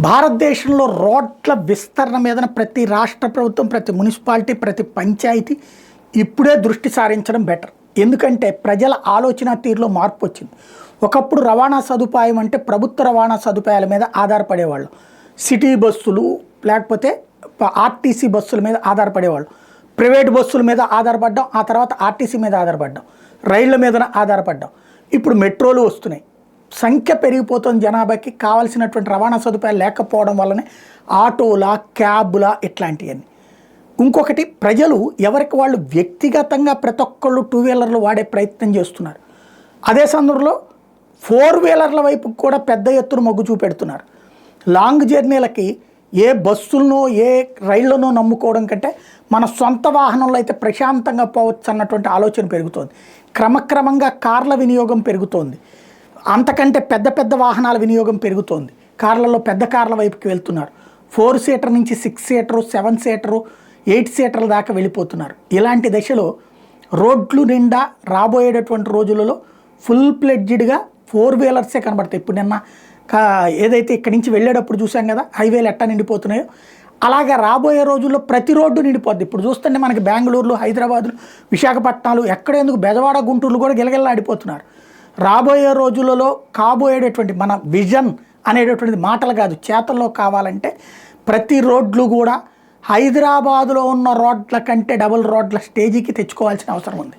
భారతదేశంలో రోడ్ల విస్తరణ మీద ప్రతి రాష్ట్ర ప్రభుత్వం, ప్రతి మున్సిపాలిటీ, ప్రతి పంచాయతీ ఇప్పుడే దృష్టి సారించడం బెటర్. ఎందుకంటే ప్రజల ఆలోచన తీరులో మార్పు వచ్చింది. ఒకప్పుడు రవాణా సదుపాయం అంటే ప్రభుత్వ రవాణా సదుపాయాల మీద ఆధారపడేవాళ్ళు. సిటీ బస్సులు లేకపోతే ఆర్టీసీ బస్సుల మీద ఆధారపడేవాళ్ళు. ప్రైవేట్ బస్సుల మీద ఆధారపడ్డాం, ఆ తర్వాత ఆర్టీసీ మీద ఆధారపడ్డాం, రైళ్ల మీద ఆధారపడ్డాం. ఇప్పుడు మెట్రోలు వస్తున్నాయి. సంఖ్య పెరిగిపోతుంది, జనాభాకి కావాల్సినటువంటి రవాణా సదుపాయాలు లేకపోవడం వల్లనే ఆటోలా, క్యాబ్లా ఇట్లాంటివన్నీ. ఇంకొకటి, ప్రజలు ఎవరికి వాళ్ళు వ్యక్తిగతంగా ప్రతి ఒక్కళ్ళు టూ వీలర్లు వాడే ప్రయత్నం చేస్తున్నారు. అదే సందర్భంలో ఫోర్ వీలర్ల వైపు కూడా పెద్ద ఎత్తున మొగ్గు చూపెడుతున్నారు. లాంగ్ జర్నీలకి ఏ బస్సులను ఏ రైళ్లను నమ్ముకోవడం కంటే మన సొంత వాహనంలో అయితే ప్రశాంతంగా పోవచ్చు అన్నటువంటి ఆలోచన పెరుగుతోంది. క్రమక్రమంగా కార్ల వినియోగం పెరుగుతోంది. అంతకంటే పెద్ద పెద్ద వాహనాల వినియోగం పెరుగుతోంది. కార్లలో పెద్ద కార్ల వైపుకి వెళ్తున్నారు. 4 సీటర్ నుంచి 6 సీటరు, 7 సీటరు, 8 సీటర్ల దాకా వెళ్ళిపోతున్నారు. ఇలాంటి దశలో రోడ్లు నిండా రాబోయేటటువంటి రోజులలో ఫుల్ ప్లెడ్జ్డ్గా 4 వీలర్సే కనబడతాయి. ఇప్పుడు నిన్న ఏదైతే ఇక్కడి నుంచి వెళ్ళేటప్పుడు చూసాం కదా, హైవేలు ఎట్టా నిండిపోతున్నాయో అలాగా రాబోయే రోజుల్లో ప్రతి రోడ్డు నిండిపోద్ది. ఇప్పుడు చూస్తుంటే మనకి బెంగళూరులో, హైదరాబాదులు, విశాఖపట్నాలు, ఎక్కడేందుకు బెజవాడ, గుంటూరులు కూడా గిలగిల్లాడిపోతున్నారు. రాబోయే రోజులలో కాబోయేటటువంటి మన విజన్ అనేటటువంటిది మాటలు కాదు, చేతల్లో కావాలంటే ప్రతి రోడ్లు కూడా హైదరాబాదులో ఉన్న రోడ్ల కంటే డబుల్ రోడ్ల స్టేజీకి తెచ్చుకోవాల్సిన అవసరం ఉంది.